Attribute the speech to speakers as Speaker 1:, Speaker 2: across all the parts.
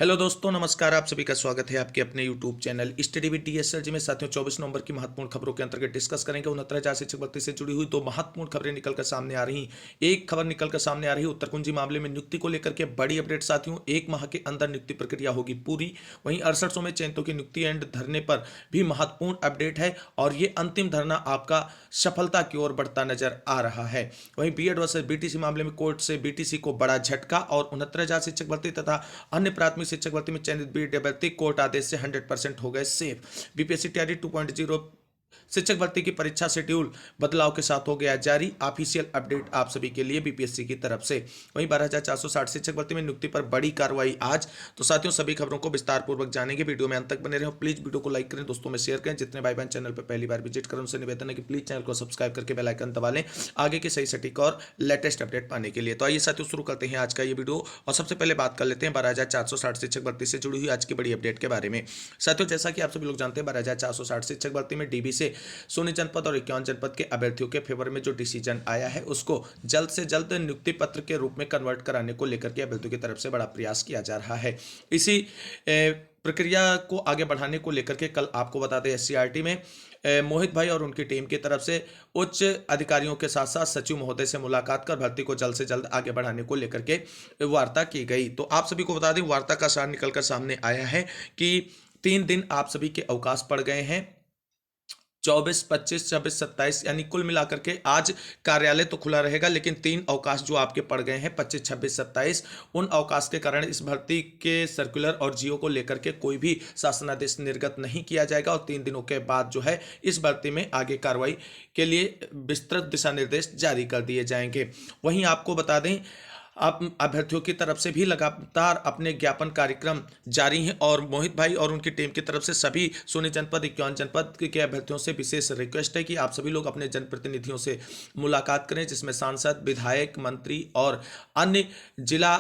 Speaker 1: Hello दोस्तों, नमस्कार। आप सभी का स्वागत है आपके अपने YouTube channel study with DSR ji में। साथियों, 24 नवंबर की महत्वपूर्ण खबरों के अंतर्गत डिस्कस करेंगे 69,000 शिक्षक भर्ती से जुड़ी हुई दो महत्वपूर्ण खबरें निकलकर सामने आ रही। एक खबर निकलकर सामने आ रही है उत्तरकुंजी मामले में नियुक्ति को लेकर के बड़ी अपडेट। साथियों, 1 माह के अंदर नियुक्ति प्रक्रिया होगी पूरी। वहीं 6800 में चयनितों की नियुक्ति एंड धरने पर भी महत्वपूर्ण अपडेट है और ये अंतिम धरना आपका सफलता की ओर बढ़ता नजर आ रहा है। वहीं बीएड वर्सेस बीटीसी मामले में कोर्ट से बीटीसी को बड़ा झटका और 69,000 शिक्षक भर्ती तथा अन्य प्राथमिक शिक्षक भर्ती में चयनित बीएड अभ्यर्थी कोर्ट आदेश से 100% हो गए सेफ। बीपीएससी तैयारी 2.0 शिक्षक भर्ती की परीक्षा शेड्यूल बदलाव के साथ हो गया जारी। ऑफिशियल अपडेट आप सभी के लिए बीपीएससी की तरफ से। वहीं 12,460 शिक्षक भर्ती में नियुक्ति पर बड़ी कार्रवाई आज। तो साथियों, सभी खबरों को विस्तार पूर्वक जानेंगे। वीडियो में अंत तक बने रहो। प्लीज वीडियो को लाइक करें, दोस्तों में शेयर करें। जितने भाई बहन चैनल पर पहली बार विजिट करें उनसे निवेदन है कि प्लीज चैनल को सब्सक्राइब करके बेल आइकन दबा लें आगे के सही सटीक और लेटेस्ट अपडेट पाने के लिए। तो आइए साथियों, शुरू करते हैं आज का ये वीडियो और सबसे पहले बात कर लेते हैं 12,460 शिक्षक भर्ती से जुड़ी हुई आज की बड़ी अपडेट के बारे में। साथियों, जैसा कि आप सभी लोग जानते हैं, 12,460 शिक्षक भर्ती में डीबी से 16 जनपद और 51 जनपद के अभ्यर्थियों के फेवर में जो डिसीजन आया है उसको जल्द से जल्द नियुक्ति पत्र के रूप में कन्वर्ट कराने को लेकर के अभ्यर्थियों की तरफ से बड़ा प्रयास किया जा रहा है। इसी प्रक्रिया को आगे बढ़ाने को लेकर के कल आपको बता दें एससीईआरटी में मोहित भाई और उनकी टीम की तरफ से उच्च अधिकारियों के साथ साथ सचिव महोदय से मुलाकात कर भर्ती को जल्द से जल्द आगे बढ़ाने को लेकर के वार्ता की गई। तो आप सभी को बता दें, वार्ता का सार निकलकर सामने आया है कि 3 दिन आप सभी के अवकाश पड़ गए हैं। 24, 25, 26, 27 यानी कुल मिलाकर के आज कार्यालय तो खुला रहेगा, लेकिन 3 अवकाश जो आपके पड़ गए हैं 25, 26, 27, उन अवकाश के कारण इस भर्ती के सर्कुलर और जियो को लेकर के कोई भी शासनादेश निर्गत नहीं किया जाएगा और 3 दिनों के बाद जो है इस भर्ती में आगे कार्रवाई के लिए विस्तृत दिशा निर्देश जारी कर दिए जाएंगे। वहीं आपको बता दें, आप अभ्यर्थियों की तरफ से भी लगातार अपने ज्ञापन कार्यक्रम जारी हैं और मोहित भाई और उनकी टीम की तरफ से सभी 16 जनपद 51 जनपद के अभ्यर्थियों से विशेष रिक्वेस्ट है कि आप सभी लोग अपने जनप्रतिनिधियों से मुलाकात करें, जिसमें सांसद, विधायक, मंत्री और अन्य जिला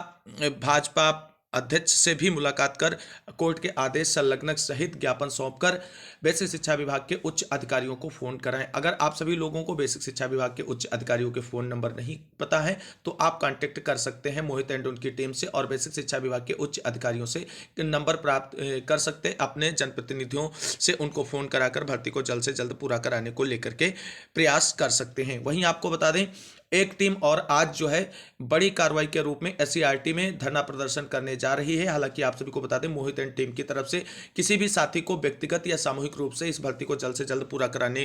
Speaker 1: भाजपा अध्यक्ष से भी मुलाकात कर कोर्ट के आदेश संलग्नक सहित ज्ञापन सौंपकर बेसिक शिक्षा विभाग के उच्च अधिकारियों को फोन कराएं। अगर आप सभी लोगों को बेसिक शिक्षा विभाग के उच्च अधिकारियों के फोन नंबर नहीं पता है तो आप कांटेक्ट कर सकते हैं मोहित एंड उनकी टीम से और बेसिक शिक्षा विभाग के उच्च अधिकारियों से नंबर प्राप्त कर सकते हैं। अपने जनप्रतिनिधियों से उनको फोन कराकर भर्ती को जल्द से जल्द पूरा कराने को लेकर के प्रयास कर सकते हैं। वहीं आपको बता दें, एक टीम और आज जो है बड़ी कार्रवाई के रूप में एससीईआरटी में धरना प्रदर्शन करने जा रही है। हालांकि आप सभी को बता दें, मोहित एंड टीम की तरफ से किसी भी साथी को व्यक्तिगत या सामूहिक रूप से इस भर्ती को जल्द से जल्द पूरा कराने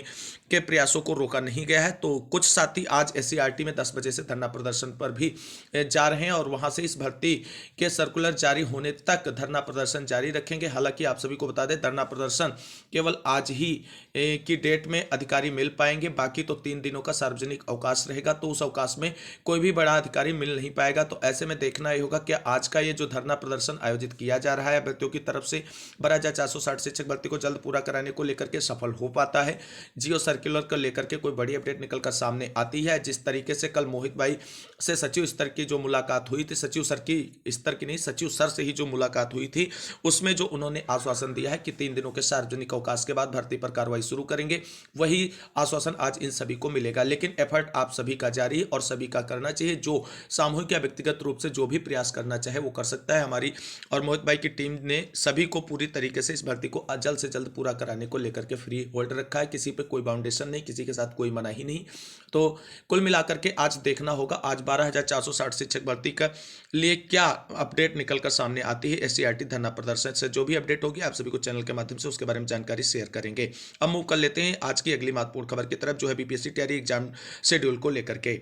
Speaker 1: के प्रयासों को रोका नहीं गया है। तो कुछ साथी आज एससीईआरटी में 10 बजे से धरना प्रदर्शन पर भी जा रहे हैं और वहां से इस भर्ती के सर्कुलर जारी होने तक धरना प्रदर्शन जारी रखेंगे। हालांकि आप सभी को बता दें, धरना प्रदर्शन केवल आज ही की डेट में अधिकारी मिल पाएंगे, बाकी तो 3 दिनों का सार्वजनिक अवकाश रहेगा, तो उस अवकाश में कोई भी बड़ा अधिकारी मिल नहीं पाएगा। तो ऐसे में देखना ये होगा कि आज का ये जो धरना प्रदर्शन आयोजित किया जा रहा है अभ्यर्थियों की तरफ से 12,460 शिक्षक भर्ती को जल्द पूरा कराने को लेकर के सफल हो पाता है। जियो सर्कुलर को लेकर के कोई बड़ी अपडेट निकलकर सामने आती है। जिस तरीके से कल मोहित भाई से सचिव स्तर की जो मुलाकात हुई थी, सचिव सर की स्तर की नहीं, सचिव सर से ही जो मुलाकात हुई थी, उसमें जो उन्होंने आश्वासन दिया है कि 3 दिनों के सार्वजनिक अवकाश के बाद भर्ती पर कार्रवाई शुरू करेंगे, वही आश्वासन आज इन सभी को मिलेगा। लेकिन एफर्ट आप सभी का जारी है और सभी का करना चाहिए। जो सामूहिक या व्यक्तिगत रूप से जो भी प्रयास करना चाहे वो कर सकता है। हमारी और मोहित भाई की टीम ने सभी को पूरी तरीके से इस भर्ती को जल्द से जल्द पूरा कराने को लेकर के फ्री होल्ड रखा है। किसी पे कोई बाउंडेशन नहीं, किसी के साथ कोई मनाही नहीं। तो कुल मिलाकर के आज देखना होगा आज 12,460 शिक्षक भर्ती का लिए क्या अपडेट निकलकर सामने आती है। एससीईआरटी धरना प्रदर्शन से जो भी अपडेट होगी आप सभी को चैनल के माध्यम से उसके बारे में जानकारी शेयर करेंगे। अब मूव कर लेते हैं आज की अगली महत्वपूर्ण खबर की तरफ, जो है बीपीएससी तैयारी एग्जाम शेड्यूल को लेकर के।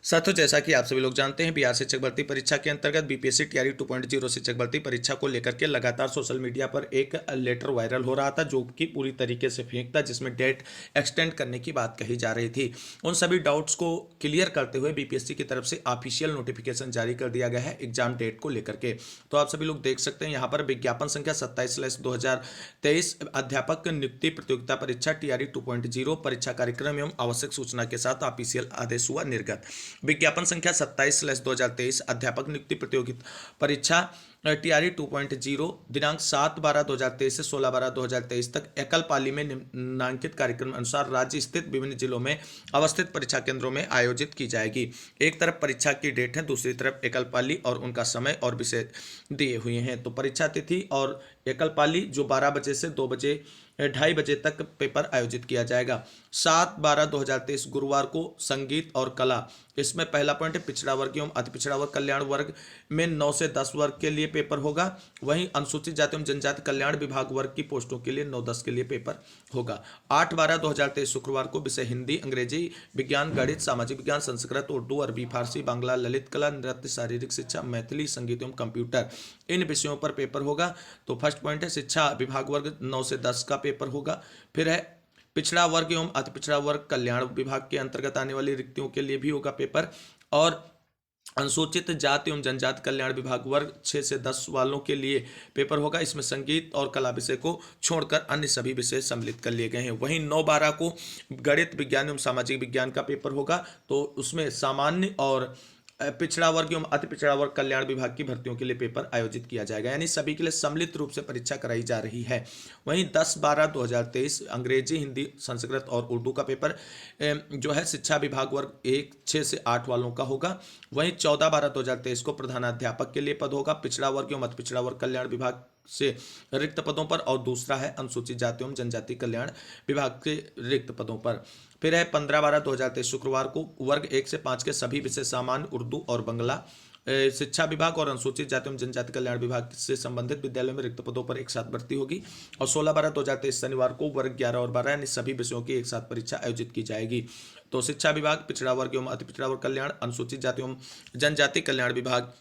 Speaker 1: साथियों, जैसा कि आप सभी लोग जानते हैं, बिहार शिक्षक भर्ती परीक्षा के अंतर्गत बीपीएससी तैयारी 2.0 शिक्षक भर्ती परीक्षा को लेकर के लगातार सोशल मीडिया पर एक लेटर वायरल हो रहा था जो कि पूरी तरीके से फेक था, जिसमें डेट एक्सटेंड करने की बात कही जा रही थी। उन सभी डाउट्स को क्लियर करते हुए बीपीएससी की तरफ से ऑफिशियल नोटिफिकेशन जारी कर दिया गया है एग्जाम डेट को लेकर के। तो आप सभी लोग देख सकते हैं यहाँ पर विज्ञापन संख्या 27/2023 अध्यापक नियुक्ति प्रतियोगिता परीक्षा टीआरई 2.0 परीक्षा कार्यक्रम एवं आवश्यक सूचना के साथ ऑफिशियल आदेश हुआ निर्गत। विज्ञापन संख्या 27/2023 अध्यापक नियुक्ति प्रतियोगिता परीक्षा टीआरई 2.0 दिनांक 7/12/2023 से 16/12/2023 तक एकल पाली में निम्नांकित कार्यक्रम अनुसार राज्य स्थित विभिन्न जिलों में अवस्थित परीक्षा केंद्रों में आयोजित की जाएगी। एक तरफ परीक्षा की डेट है, दूसरी तरफ एकल पाली और उनका समय और विषय दिए हुए हैं। तो परीक्षा तिथि और एकल पाली जो 12 बजे से 2 बजे 2:30 बजे तक पेपर आयोजित किया जाएगा। 7/12/2023 गुरुवार को संगीत और कला, इसमें पहला पॉइंट है पिछड़ा वर्ग एवं अति पिछड़ा वर्ग कल्याण वर्ग में 9 से 10 वर्ग के लिए पेपर होगा। वहीं अनुसूचित जाति एवं जनजाति कल्याण विभाग वर्ग की पोस्टों के लिए 9-10 के लिए पेपर होगा। 8/12/2023 शुक्रवार को विषय हिंदी, अंग्रेजी, विज्ञान, गणित, सामाजिक विज्ञान, संस्कृत, उर्दू, अरबी, फारसी, बांग्ला, ललित कला, नृत्य, शारीरिक शिक्षा, मैथिली, संगीत एवं कंप्यूटर, इन विषयों पर पेपर होगा। तो फर्स्ट पॉइंट है शिक्षा विभाग वर्ग 9 से 10 का पेपर होगा। फिर है पिछड़ा वर्ग एवं अति पिछड़ा वर्ग कल्याण विभाग के अंतर्गत आने वाली रिक्तियों के लिए भी होगा पेपर। और अनुसूचित जाति एवं जनजाति कल्याण विभाग वर्ग 6 से 10 वालों के लिए पेपर होगा। इसमें संगीत और कला विषय को छोड़कर अन्य सभी विषय सम्मिलित कर लिए गए हैं। वहीं 9/12 को गणित, विज्ञान एवं सामाजिक विज्ञान का पेपर होगा। तो उसमें सामान्य और पिछड़ा वर्ग एवं अति पिछड़ा वर्ग कल्याण विभाग की भर्तियों के लिए पेपर आयोजित किया जाएगा, यानी सभी के लिए सम्मिलित रूप से परीक्षा कराई जा रही है। वहीं 10/12/2023 अंग्रेजी, हिंदी, संस्कृत और उर्दू का पेपर जो है शिक्षा विभाग वर्ग 1 6 से 8 वालों का होगा। वहीं 14/12/2023 को प्रधानाध्यापक के लिए पद होगा पिछड़ा वर्ग एवं अति पिछड़ा वर्ग कल्याण विभाग से रिक्त पदों पर, और दूसरा है अनुसूचित जाति एवं जनजाति कल्याण विभाग के रिक्त पदों पर। फिर है 15/12/2023 शुक्रवार को वर्ग 1 से 5 के सभी विषय सामान्य, उर्दू और बंगला शिक्षा विभाग और अनुसूचित जाति एवं जनजाति कल्याण विभाग से संबंधित विद्यालयों में रिक्त पदों पर एक साथ भर्ती होगी। और 16/12/2023 शनिवार को वर्ग 11 और 12 यानी सभी विषयों की एक साथ परीक्षा आयोजित की जाएगी। तो शिक्षा विभाग, पिछड़ा वर्ग एवं अति पिछड़ा वर्ग कल्याण, अनुसूचित जाति एवं जनजाति कल्याण विभाग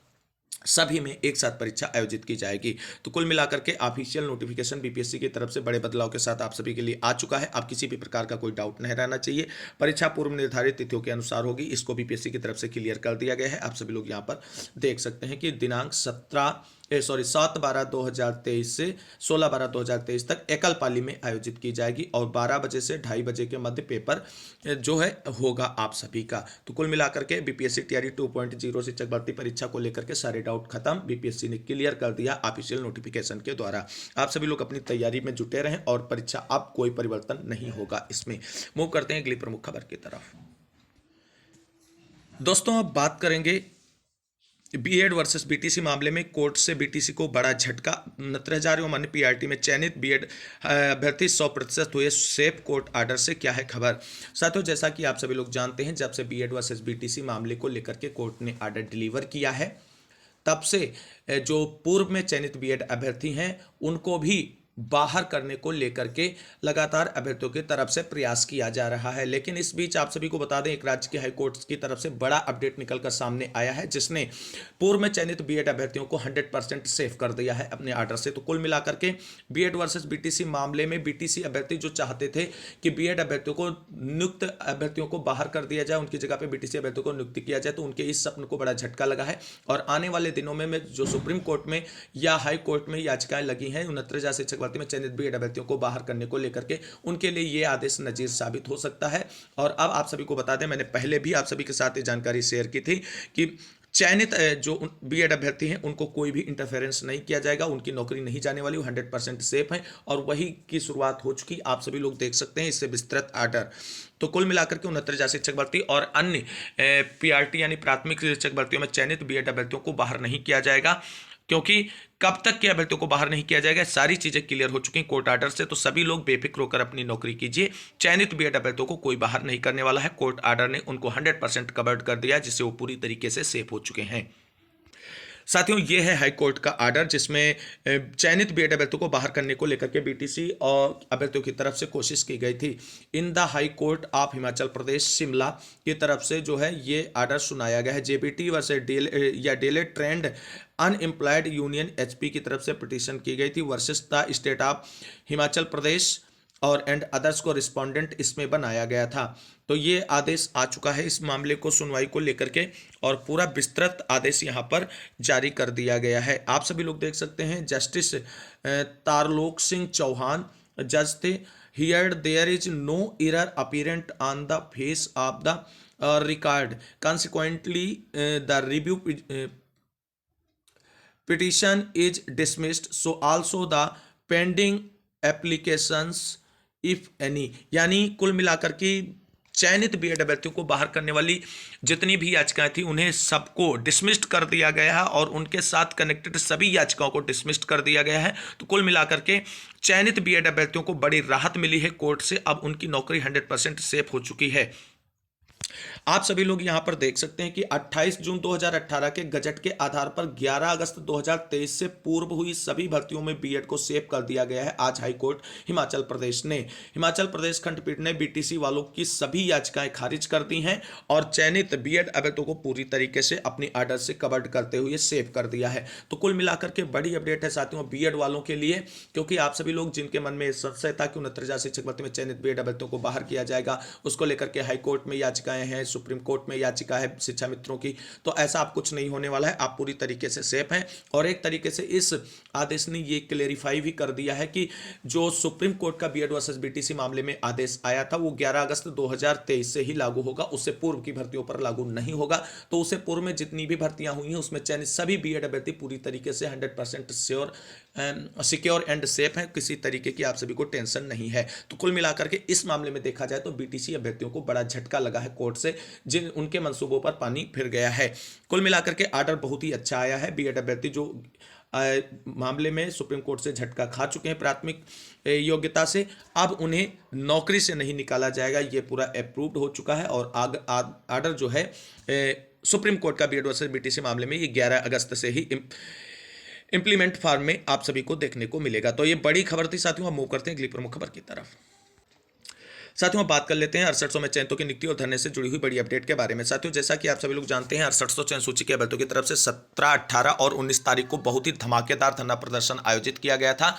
Speaker 1: सभी में एक साथ परीक्षा आयोजित की जाएगी। तो कुल मिलाकर के ऑफिशियल नोटिफिकेशन बीपीएससी की तरफ से बड़े बदलाव के साथ आप सभी के लिए आ चुका है। अब किसी भी प्रकार का कोई डाउट नहीं रहना चाहिए। परीक्षा पूर्व निर्धारित तिथियों के अनुसार होगी, इसको बीपीएससी की तरफ से क्लियर कर दिया गया है। आप सभी लोग यहाँ पर देख सकते हैं कि दिनांक 7/12/2023 से 16/12/2023 तक एकल पाली में आयोजित की जाएगी और 12 बजे से 2:30 बजे के मध्य पेपर जो है होगा आप सभी का। तो कुल मिलाकर के बीपीएससी टीआरई 2.0 शिक्षक भर्ती परीक्षा को लेकर के सारे डाउट खत्म, बीपीएससी ने क्लियर कर दिया ऑफिशियल नोटिफिकेशन के द्वारा। आप सभी लोग अपनी तैयारी में जुटे रहें और परीक्षा अब कोई परिवर्तन नहीं होगा इसमें। मूव करते हैं अगली प्रमुख खबर की तरफ। दोस्तों अब बात करेंगे बीएड वर्सेस बीटीसी मामले में कोर्ट से बीटीसी को बड़ा झटका। 69,000 एवं अन्य पीआरटी में चयनित बीएड अभ्यर्थी 100% हुए सेफ, कोर्ट आर्डर से क्या है खबर। साथियों जैसा कि आप सभी लोग जानते हैं, जब से बीएड वर्सेस बीटीसी मामले को लेकर के कोर्ट ने आर्डर डिलीवर किया है, तब से जो पूर्व में चयनित बीएड अभ्यर्थी हैं उनको भी बाहर करने को लेकर के लगातार अभ्यर्थियों की तरफ से प्रयास किया जा रहा है। लेकिन इस बीच आप सभी को बता दें, एक राज्य के हाईकोर्ट की तरफ से बड़ा अपडेट निकलकर सामने आया है, जिसने पूर्व में चयनित बीएड अभ्यर्थियों को 100% सेफ कर दिया है अपने आर्डर से। तो कुल मिलाकर के बीएड वर्सेस बीटीसी मामले में बीटीसी अभ्यर्थी जो चाहते थे कि बीएड अभ्यर्थियों को नियुक्त अभ्यर्थियों को बाहर कर दिया जाए, उनकी जगह पर बीटीसी अभ्यर्थियों को नियुक्त किया जाए, तो उनके इस सपने को बड़ा झटका लगा है। और आने वाले दिनों में जो सुप्रीम कोर्ट में या हाई कोर्ट में याचिकाएं लगी हैं 69,000 शिक्षक भर्ती में चयनित बीएड अभ्यर्थियों को बाहर करने को लेकर के, उनके लिए यह आदेश नजीर साबित हो सकता है। और अब आप सभी को बता दें, मैंने पहले भी आप सभी के साथ ये जानकारी शेयर की थी कि चयनित जो बीएड अभ्यर्थी हैं उनको कोई भी इंटरफेरेंस नहीं किया जाएगा, उनकी नौकरी नहीं जाने वाली, वो 100% सेफ है और वही की शुरुआत हो चुकी, आप सभी लोग देख सकते हैं इससे विस्तृत आर्डर। तो कुल मिलाकर के 69,000 शिक्षक भर्ती और अन्य पीआरटी यानी प्राथमिक शिक्षक भर्तियों में चयनित बीएड अभ्यर्थियों को बाहर नहीं किया जाएगा, क्योंकि कब तक के अभ्यर्थियों को बाहर नहीं किया जाएगा, सारी चीजें क्लियर हो चुकी हैं कोर्ट आर्डर से। तो सभी लोग बेफिक्र होकर अपनी नौकरी कीजिए। चयनित बीएड अभ्यर्थियों को कोई बाहर नहीं करने वाला है। कोर्ट आर्डर ने उनको 100% कवर्ड कर दिया, जिससे वो पूरी तरीके से सेफ हो चुके हैं। साथियों ये है हाई कोर्ट का आर्डर, जिसमें चयनित बीएड अभ्यर्थियों को बाहर करने को लेकर के बीटीसी और अभ्यर्थियों की तरफ से कोशिश की गई थी। In the high court of Himachal Pradesh Shimla की तरफ से जो है ये आर्डर सुनाया गया है। जेबीटी वर्सेस डेले ट्रेंड अनएम्प्लॉयड यूनियन एचपी की तरफ से पिटीशन की गई थी versus the state of Himachal Pradesh और एंड अदर्स को रिस्पोंडेंट इसमें बनाया गया था। तो ये आदेश आ चुका है इस मामले को सुनवाई को लेकर के, और पूरा विस्तृत आदेश यहाँ पर जारी कर दिया गया है। आप सभी लोग देख सकते हैं, जस्टिस तारलोक सिंह चौहान जज थे। Here there is no error apparent on the face of the record, consequently the review petition is dismissed so also the pending applications if any, यानी कुल मिलाकर के चयनित बीएड अभ्यर्थियों को बाहर करने वाली जितनी भी याचिकाएं थी उन्हें सबको डिसमिस्ड कर दिया गया है और उनके साथ कनेक्टेड सभी याचिकाओं को डिसमिस्ड कर दिया गया है। तो कुल मिलाकर के चयनित बीएड अभ्यर्थियों को बड़ी राहत मिली है कोर्ट से, अब उनकी नौकरी 100% सेफ हो चुकी है। आप सभी लोग यहां पर देख सकते हैं कि 28 जून 2018 के गजट के आधार पर 11 अगस्त 2023 से पूर्व हुई सभी भर्तियों में बीएड को सेव कर दिया गया है। आज हाईकोर्ट हिमाचल प्रदेश ने, हिमाचल प्रदेश खंडपीठ ने बीटीसी वालों की सभी याचिकाएं खारिज कर दी हैं और चयनित बीएड अभ्यर्थियों को पूरी तरीके से अपनी आर्डर से कवर्ड करते हुए सेव कर दिया है। तो कुल मिलाकर के बड़ी अपडेट है साथियों बीएड वालों के लिए, क्योंकि आप सभी लोग जिनके मन में संशय था कि 69,000 शिक्षक भर्ती में चयनित बीएड अभ्यर्थियों को बाहर किया जाएगा, उसको लेकर के हाईकोर्ट में याचिकाएं हैं, सुप्रीम कोर्ट में याचिका है शिक्षा मित्रों की, तो ऐसा आप कुछ नहीं होने वाला है, आप पूरी तरीके से सेफ हैं। और एक तरीके से इस आदेश ने ये क्लेरिफाई भी कर दिया है कि जो सुप्रीम कोर्ट का बीएड वर्सेस बीटीसी मामले में आदेश आया था वो 11 अगस्त 2023 से ही लागू होगा, उससे पूर्व की भर्तियों पर लागू नहीं होगा। तो उससे पूर्व में जितनी भी भर्तियां हुई हैं उसमें चयनित सभी बीएड अभ्यर्थी पूरी तरीके से 100% सिक्योर एंड सेफ है, किसी तरीके की आप सभी को टेंशन नहीं है। तो कुल मिलाकर के इस मामले में देखा जाए तो बीटीसी अभ्यर्थियों को बड़ा झटका लगा है कोर्ट से, जिन उनके मंसूबों पर पानी फिर गया है। कुल मिलाकर के आर्डर बहुत ही अच्छा आया है। बीएड अभ्यर्थी जो मामले में सुप्रीम कोर्ट से झटका खा चुके हैं प्राथमिक योग्यता से, अब उन्हें नौकरी से नहीं निकाला जाएगा, ये पूरा अप्रूव्ड हो चुका है। और आर्डर जो है सुप्रीम कोर्ट का बीएड वर्सेस बीटीसी मामले में ये 11 अगस्त से ही इंप्लीमेंट फॉर्म में आप सभी को देखने को मिलेगा। तो ये बड़ी खबर थी साथियों। हम मूव करते हैं अगली प्रमुख खबर की तरफ। साथियों बात कर लेते हैं 6800 में चयनितों की नियुक्ति और धरने से जुड़ी हुई बड़ी अपडेट के बारे में। साथियों जैसा कि आप सभी लोग जानते हैं 6800 चयन सूची के अभ्यर्थियों की तरफ से 17, 18 और 19 तारीख को बहुत ही धमाकेदार धरना प्रदर्शन आयोजित किया गया था।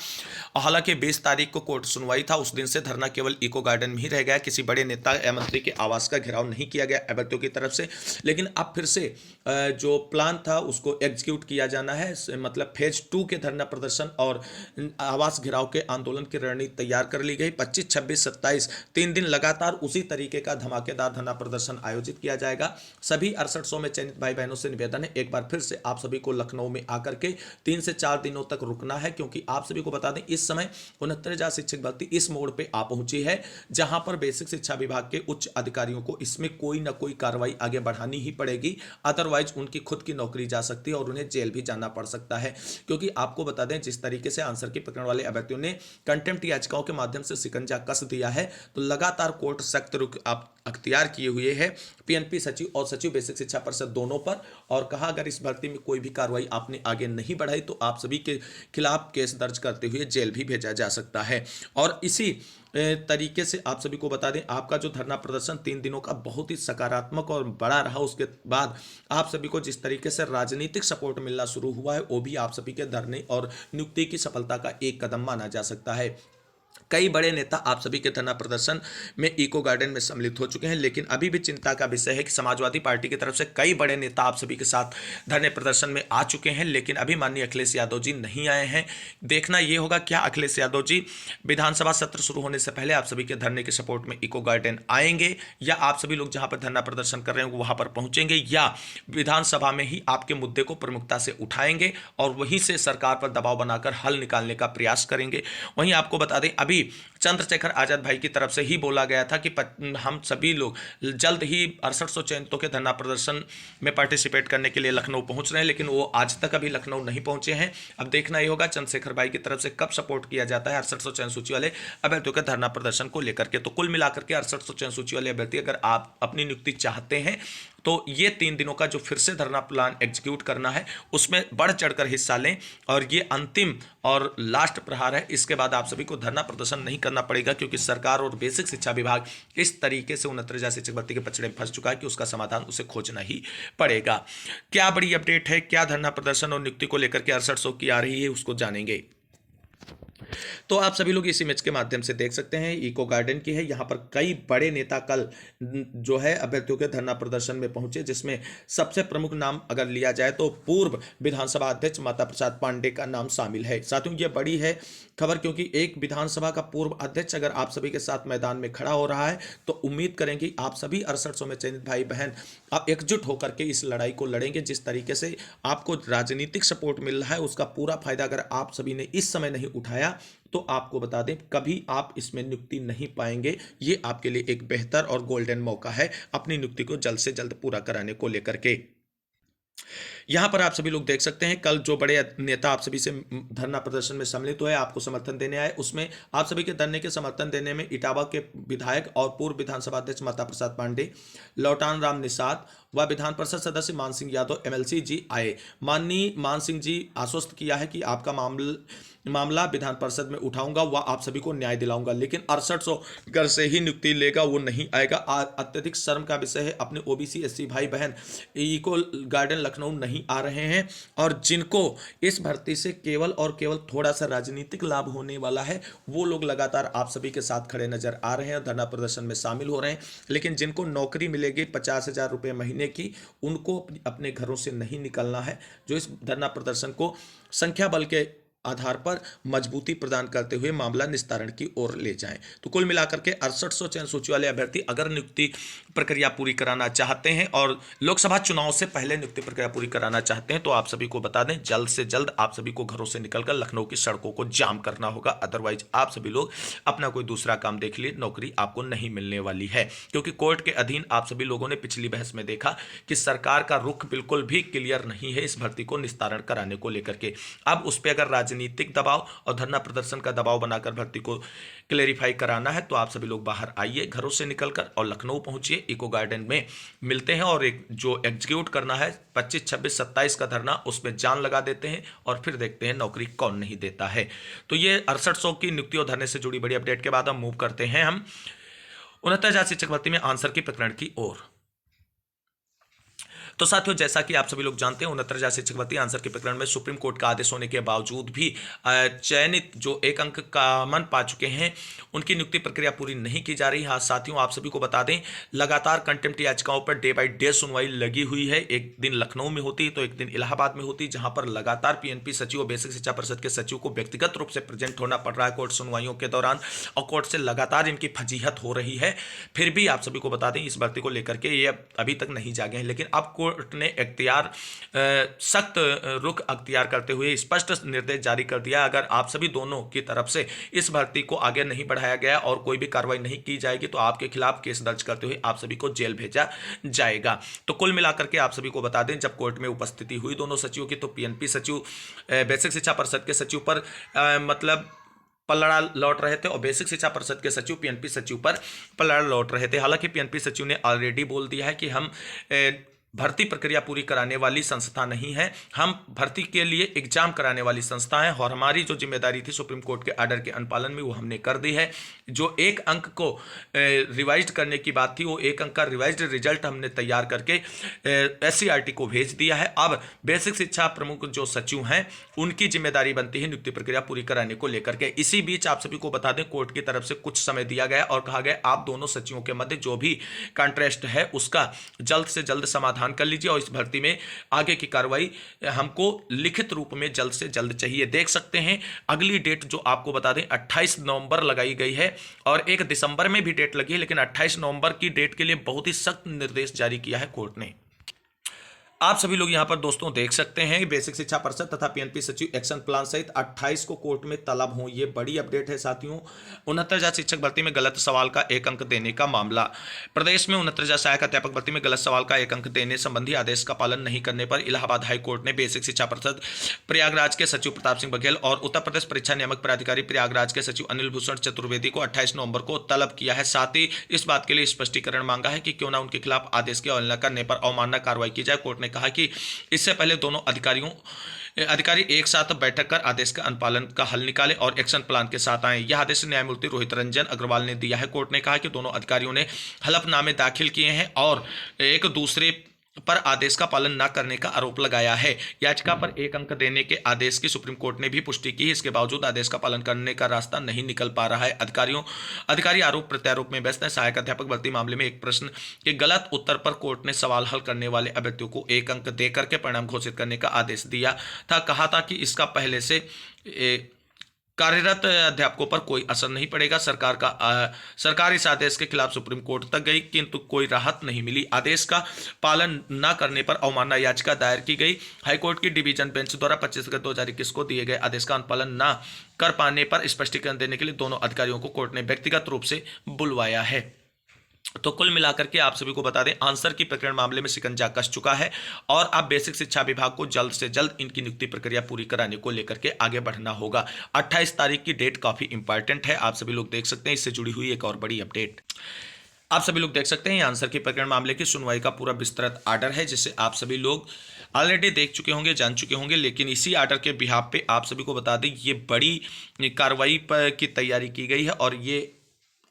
Speaker 1: हालांकि 20 तारीख को कोर्ट सुनवाई था, उस दिन से धरना केवल इको गार्डन में ही रह गया, किसी बड़े नेता या मंत्री के आवास का घेराव नहीं किया गया अभ्यर्थियों की तरफ से। लेकिन अब फिर से जो प्लान था उसको एग्जीक्यूट किया जाना है, मतलब फेज 2 के धरना प्रदर्शन और आवास घेराव के आंदोलन की रणनीति तैयार कर ली गई। 25, 26, 27 3 दिन लगातार उसी तरीके का धमाकेदार धरना प्रदर्शन आयोजित किया जाएगा। सभी 6800 में चयनित भाई बहनों से निवेदन है एक बार फिर से आप सभी को लखनऊ में आकर के 3 से 4 दिनों तक रुकना है, क्योंकि आप सभी को बता दें इस समय 69,000 शिक्षक भर्ती इस मोड़ पे आ पहुंची है जहां पर बेसिक शिक्षा विभाग के उच्च अधिकारियों को इसमें कोई ना कोई कार्रवाई आगे बढ़ानी ही पड़ेगी, अदरवाइज उनकी खुद की नौकरी जा सकती है और उन्हें जेल भी जाना पड़ सकता है। क्योंकि आपको बता दें जिस तरीके से आंसर की पकड़ वाले अभ्यर्थियों ने कंटेम्प्ट याचिकाओं के माध्यम से शिकंजा कस दिया है, तो लगातार कोर्ट सख्त रुख अख्तियार किए हुए है पीएनपी सचिव और सचिव बेसिक शिक्षा परिषद दोनों पर, और कहा अगर इस भर्ती में कोई भी कार्रवाई आपने आगे नहीं बढ़ाई तो आप सभी के खिलाफ केस दर्ज करते हुए जेल भी भेजा जा सकता है। और इसी तरीके से आप सभी को बता दें आपका जो धरना प्रदर्शन 3 दिनों का बहुत ही सकारात्मक और बड़ा रहा, उसके बाद आप सभी को जिस तरीके से राजनीतिक सपोर्ट मिलना शुरू हुआ है वो भी आप सभी के धरने और नियुक्ति की सफलता का एक कदम माना जा सकता है। कई बड़े नेता आप सभी के धरना प्रदर्शन में इको गार्डन में सम्मिलित हो चुके हैं, लेकिन अभी भी चिंता का विषय है कि समाजवादी पार्टी की तरफ से कई बड़े नेता आप सभी के साथ धरने प्रदर्शन में आ चुके हैं, लेकिन अभी माननीय अखिलेश यादव जी नहीं आए हैं। देखना यह होगा क्या अखिलेश यादव जी विधानसभा सत्र शुरू होने से पहले आप सभी के धरने के सपोर्ट में इको गार्डन आएंगे, या आप सभी लोग जहां पर धरना प्रदर्शन कर रहे हैं वहां पर पहुंचेंगे, या विधानसभा में ही आपके मुद्दे को प्रमुखता से उठाएंगे और वहीं से सरकार पर दबाव बनाकर हल निकालने का प्रयास करेंगे। वहीं आपको बता दें अभी चंद्रशेखर आजाद भाई की तरफ से ही बोला गया था कि हम सभी लोग जल्द ही 6800 चयनितों के धरना प्रदर्शन में पार्टिसिपेट करने के लिए लखनऊ पहुंच रहे हैं, लेकिन वो आज तक अभी लखनऊ नहीं पहुंचे हैं। अब देखना ये होगा चंद्रशेखर भाई की तरफ से कब सपोर्ट किया जाता है 6800 चयन सूची वाले अभ्यर्थियों के धरना प्रदर्शन को लेकर के। तो कुल मिलाकर के 6800 चयन सूची वाले अभ्यर्थी अगर आप अपनी नियुक्ति चाहते हैं तो ये 3 दिनों का जो फिर से धरना प्लान एग्जीक्यूट करना है उसमें बढ़ चढ़कर हिस्सा लें, और ये अंतिम और लास्ट प्रहार है। इसके बाद आप सभी को धरना प्रदर्शन नहीं करना पड़ेगा, क्योंकि सरकार और बेसिक शिक्षा विभाग इस तरीके से 69,000 शिक्षक भर्ती के पचड़े में फंस चुका है कि उसका समाधान उसे खोजना ही पड़ेगा। क्या बड़ी अपडेट है, क्या धरना प्रदर्शन और नियुक्ति को लेकर के 6800 की आ रही है, उसको जानेंगे। तो आप सभी लोग इस इमेज के माध्यम से देख सकते हैं, इको गार्डन की है। यहाँ पर कई बड़े नेता कल जो है अभ्यर्थियों के धरना प्रदर्शन में पहुंचे, जिसमें सबसे प्रमुख नाम अगर लिया जाए तो पूर्व विधानसभा अध्यक्ष माता प्रसाद पांडे का नाम शामिल है। साथियों, ये बड़ी है खबर, क्योंकि एक विधानसभा का पूर्व अध्यक्ष अगर आप सभी के साथ मैदान में खड़ा हो रहा है तो उम्मीद करें कि आप सभी 6800 में चयनित भाई बहन आप एकजुट होकर के इस लड़ाई को लड़ेंगे। जिस तरीके से आपको राजनीतिक सपोर्ट मिल रहा है उसका पूरा फायदा अगर आप सभी ने इस समय नहीं उठाया तो आपको बता दें कभी आप इसमें नियुक्ति नहीं पाएंगे। ये आपके लिए एक बेहतर और गोल्डन मौका है अपनी नियुक्ति को जल्द से जल्द पूरा कराने को लेकर के। यहां पर आप सभी लोग देख सकते हैं, कल जो बड़े नेता आप सभी से धरना प्रदर्शन में सम्मिलित हुए, आपको समर्थन देने आए, उसमें आप सभी के धरने के समर्थन देने में इटावा के विधायक और पूर्व विधानसभा अध्यक्ष माता प्रसाद पांडे, लौटान राम निषाद व विधान परिषद सदस्य मान सिंह यादव एमएलसी जी आए। माननीय मान सिंह जी आश्वस्त किया है कि आपका मामला विधान परिषद में उठाऊंगा व आप सभी को न्याय दिलाऊंगा, लेकिन 6800 घर से ही नियुक्ति लेगा वो नहीं आएगा। अत्यधिक शर्म का विषय है, अपने ओबीसी एससी भाई बहन इको गार्डन लखनऊ नहीं आ रहे हैं और जिनको इस भर्ती से केवल और केवल थोड़ा सा राजनीतिक लाभ होने वाला है वो लोग लगातार आप सभी के साथ खड़े नजर आ रहे हैं, धरना प्रदर्शन में शामिल हो रहे हैं। लेकिन जिनको नौकरी मिलेगी 50,000 रुपये महीने की, उनको अपने घरों से नहीं निकलना है, जो इस धरना प्रदर्शन को संख्या बल के आधार पर मजबूती प्रदान करते हुए मामला निस्तारण की ओर ले जाएं। तो कुल मिलाकर के 6800 चयन सूची वाले अभ्यर्थी अगर नियुक्ति प्रक्रिया पूरी कराना चाहते हैं और लोकसभा चुनाव से पहले नियुक्ति प्रक्रिया पूरी कराना चाहते हैं तो आप सभी को बता दें जल्द से जल्द आप सभी को घरों से निकलकर लखनऊ की सड़कों को जाम करना होगा। अदरवाइज आप सभी लोग अपना कोई दूसरा काम देख लिए, नौकरी आपको नहीं मिलने वाली है, क्योंकि कोर्ट के अधीन आप सभी लोगों ने पिछली बहस में देखा कि सरकार का रुख बिल्कुल भी क्लियर नहीं है इस भर्ती को निस्तारण कराने को लेकर के। अब उस पर अगर राजनीतिक दबाव और धरना प्रदर्शन का दबाव बनाकर भर्ती को क्लेरिफाई कराना है तो आप सभी लोग बाहर आइए घरों से निकलकर और लखनऊ पहुंचिए, इको गार्डन में मिलते हैं और एक जो एग्जीक्यूट करना है 25, 26, 27 का धरना उसमें जान लगा देते हैं और फिर देखते हैं नौकरी कौन नहीं देता है। तो ये 6800 की नियुक्ति और धरने से जुड़ी बड़ी अपडेट के बाद हम मूव करते हैं 69,000 शिक्षक भर्ती में आंसर की प्रकरण की ओर। तो साथियों, जैसा कि आप सभी लोग जानते हैं 69,000 शिक्षक भर्ती आंसर के प्रकरण में सुप्रीम कोर्ट का आदेश होने के बावजूद भी चयनित जो एक अंक कामन पा चुके हैं उनकी नियुक्ति प्रक्रिया पूरी नहीं की जा रही। हाँ साथियों, आप सभी को बता दें लगातार कंटेम्प्ट याचिकाओं पर डे बाई डे सुनवाई लगी हुई है। एक दिन लखनऊ में होती तो एक दिन इलाहाबाद में होती, जहां पर लगातार पीएनपी सचिव और बेसिक शिक्षा परिषद के सचिव को व्यक्तिगत रूप से प्रेजेंट होना पड़ रहा है कोर्ट सुनवाइयों के दौरान और कोर्ट से लगातार इनकी फजीहत हो रही है। फिर भी आप सभी को बता दें इस भर्ती को लेकर के ये अभी तक नहीं जागे हैं, लेकिन अब कोर्ट ने सख्त रुख अख्तियार करते हुए स्पष्ट निर्देश जारी कर दिया, अगर आप सभी दोनों की तरफ से इस भर्ती को आगे नहीं बढ़ाया गया और कोई भी कार्रवाई नहीं की जाएगी तो आपके खिलाफ केस दर्ज करते हुए आप सभी को जेल भेजा जाएगा। तो कुल मिलाकर के आप सभी को बता दें जब कोर्ट में उपस्थिति हुई दोनों सचिवों की तो पीएनपी सचिव बेसिक शिक्षा परिषद के सचिव पर मतलब पलड़ा लौट रहे थे और बेसिक शिक्षा परिषद के सचिव पीएनपी सचिव पर पलड़ा लौट रहे थे। हालांकि पीएनपी सचिव ने ऑलरेडी बोल दिया है कि हम भर्ती प्रक्रिया पूरी कराने वाली संस्था नहीं है, हम भर्ती के लिए एग्जाम कराने वाली संस्था है और हमारी जो जिम्मेदारी थी सुप्रीम कोर्ट के आर्डर के अनुपालन में वो हमने कर दी है। जो एक अंक को रिवाइज करने की बात थी वो एक अंक का रिवाइज्ड रिजल्ट हमने तैयार करके एससीईआरटी को भेज दिया है। अब बेसिक शिक्षा प्रमुख जो सचिव हैं उनकी जिम्मेदारी बनती है नियुक्ति प्रक्रिया पूरी कराने को लेकर के। इसी बीच आप सभी को बता दें कोर्ट की तरफ से कुछ समय दिया गया और कहा गया आप दोनों सचिवों के मध्य जो भी कॉन्ट्रेस्ट है उसका जल्द से जल्द समाधान कर लीजिए और इस भर्ती में आगे की कार्रवाई हमको लिखित रूप में जल्द से जल्द चाहिए। देख सकते हैं अगली डेट जो आपको बता दें 28 नवंबर लगाई गई है और 1 दिसंबर में भी डेट लगी है, लेकिन 28 नवंबर की डेट के लिए बहुत ही सख्त निर्देश जारी किया है कोर्ट ने। आप सभी लोग यहां पर दोस्तों देख सकते हैं बेसिक शिक्षा परिषद तथा पीएनपी सचिव एक्शन प्लान सहित 28 को कोर्ट में तलब हो। ये बड़ी अपडेट है साथियों। 69,000 शिक्षक भर्ती में गलत सवाल का 1 अंक देने का मामला। प्रदेश में 69,000 सहायक अध्यापक भर्ती में गलत सवाल का 1 अंक देने संबंधी आदेश का पालन नहीं करने पर इलाहाबाद हाई कोर्ट ने बेसिक शिक्षा परिषद प्रयागराज के सचिव प्रताप सिंह बघेल और उत्तर प्रदेश परीक्षा नियामक प्राधिकारी प्रयागराज के सचिव अनिल भूषण चतुर्वेदी को 28 नवंबर को तलब किया है। साथ ही इस बात के लिए स्पष्टीकरण मांगा है कि क्यों न उनके खिलाफ आदेश की अवहेलना करने पर अवमानना कार्रवाई की जाए। कोर्ट ने कहा कि इससे पहले दोनों अधिकारी एक साथ बैठक कर आदेश का अनुपालन का हल निकाले और एक्शन प्लान के साथ आए। यह आदेश न्यायमूर्ति रोहित रंजन अग्रवाल ने दिया है। कोर्ट ने कहा कि दोनों अधिकारियों ने हलफनामे दाखिल किए हैं और एक दूसरे पर आदेश का पालन न करने का आरोप लगाया है। याचिका पर 1 अंक देने के आदेश की सुप्रीम कोर्ट ने भी पुष्टि की। इसके बावजूद आदेश का पालन करने का रास्ता नहीं निकल पा रहा है। अधिकारी आरोप प्रत्यारोप में व्यस्त है। सहायक अध्यापक भर्ती मामले में एक प्रश्न के गलत उत्तर पर कोर्ट ने सवाल हल करने वाले अभ्यर्थियों को 1 अंक देकर के परिणाम घोषित करने का आदेश दिया था। कहा था कि इसका पहले से कार्यरत अध्यापकों पर कोई असर नहीं पड़ेगा। सरकार इस आदेश के खिलाफ सुप्रीम कोर्ट तक गई, किंतु कोई राहत नहीं मिली। आदेश का पालन न करने पर अवमानना याचिका दायर की गई। हाईकोर्ट की डिवीजन बेंच द्वारा 25 अगस्त 2021 को दिए गए आदेश का अनुपालन न कर पाने पर स्पष्टीकरण देने के लिए दोनों अधिकारियों को कोर्ट ने व्यक्तिगत रूप से बुलवाया है। तो कुल मिलाकर के आप सभी को बता दें, आंसर की प्रकरण मामले में शिकंजा कस चुका है और अब बेसिक शिक्षा विभाग को जल्द से जल्द इनकी नियुक्ति प्रक्रिया पूरी कराने को लेकर के आगे बढ़ना होगा। 28 तारीख की डेट काफी इंपॉर्टेंट है, आप सभी लोग देख सकते हैं। इससे जुड़ी हुई एक और बड़ी अपडेट आप सभी लोग देख सकते हैं। आंसर की प्रकरण मामले की सुनवाई का पूरा विस्तृत आर्डर है, जिसे आप सभी लोग ऑलरेडी देख चुके होंगे, जान चुके होंगे, लेकिन इसी आर्डर के बिहाफ पे आप सभी को बता दें ये बड़ी कार्रवाई पर की तैयारी की गई है और ये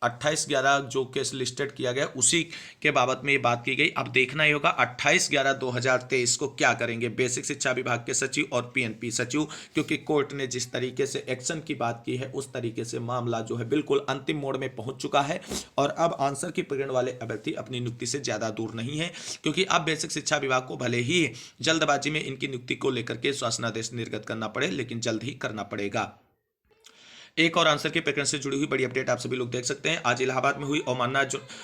Speaker 1: 28/11 जो केस लिस्टेड किया गया उसी के बाबत में ये बात की गई। अब देखना ही होगा 28/11/2023 को क्या करेंगे बेसिक शिक्षा विभाग के सचिव और पीएनपी सचिव, क्योंकि कोर्ट ने जिस तरीके से एक्शन की बात की है उस तरीके से मामला जो है बिल्कुल अंतिम मोड़ में पहुंच चुका है और अब आंसर की प्रकरण वाले अभ्यर्थी अपनी नियुक्ति से ज्यादा दूर नहीं है, क्योंकि अब बेसिक शिक्षा विभाग को भले ही जल्दबाजी में इनकी नियुक्ति को लेकर के शासनादेश निर्गत करना पड़े, लेकिन जल्द ही करना पड़ेगा। एक और आंसर के प्रकरण से जुड़ी हुई बड़ी अपडेट आप सभी लोग देख सकते हैं। आज इलाहाबाद में हुई अवमानना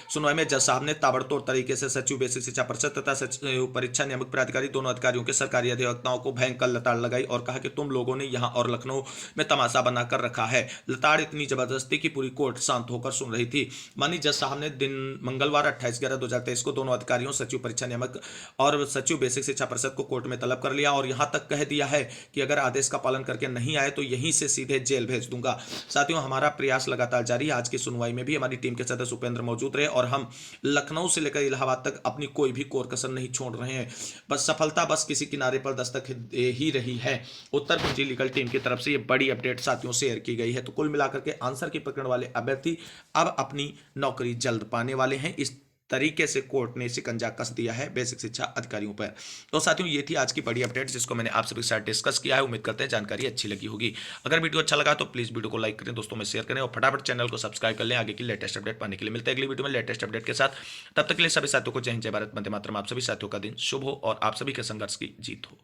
Speaker 1: सुनवाई में जज साहब ने ताबड़तोड़ तरीके से सचिव बेसिक शिक्षा परिषद तथा सचिव परीक्षा नियामक प्राधिकारी दोनों अधिकारियों के सरकारी अधिवक्ताओं को भयंकर लताड़ लगाई और कहा कि तुम लोगों ने यहां और लखनऊ में तमाशा बनाकर रखा है। लताड़ इतनी जबरदस्ती की पूरी कोर्ट शांत होकर सुन रही थी। मानी जज साहब ने दिन मंगलवार 28/11/2023 को दोनों अधिकारियों सचिव परीक्षा नियामक और सचिव बेसिक शिक्षा परिषद को कोर्ट में तलब कर लिया और यहां तक कह दिया है कि अगर आदेश का पालन करके नहीं आए तो यहीं से सीधे जेल भेज दूंगा। साथियों, हमारा प्रयास लगातार जारी है। आज की सुनवाई में भी हमारी टीम के सदस्य उपेंद्र मौजूद रहे और हम लखनऊ से लेकर इलाहाबाद तक अपनी कोई भी कोर कसर नहीं छोड़ रहे हैं। बस सफलता बस किसी किनारे पर दस्तक ही रही है। उत्तर कुंजी लीगल टीम की तरफ से ये बड़ी अपडेट साथियों शेयर की गई है। तो कुल मिलाकर के आंसर की प्रकरण वाले अभ्यर्थी अब अपनी नौकरी जल्द पाने वाले हैं। इस तरीके से कोर्ट ने शिकंजा कस दिया है बेसिक शिक्षा अधिकारियों पर। तो साथियों, ये थी आज की बड़ी अपडेट जिसको मैंने आप सभी के साथ डिस्कस किया है। उम्मीद करते हैं जानकारी अच्छी लगी होगी। अगर वीडियो अच्छा लगा तो प्लीज वीडियो को लाइक करें, दोस्तों में शेयर करें और फटाफट चैनल को सब्सक्राइब कर लें आगे की लेटेस्ट अपडेट पाने के लिए। मिलते हैं अगली वीडियो में लेटेस्ट अपडेट के साथ। तब तक के लिए सभी साथियों को जय हिंद, जय भारत, वंदे मातरम। आप सभी साथियों का दिन शुभ हो और आप सभी के संघर्ष की जीत हो।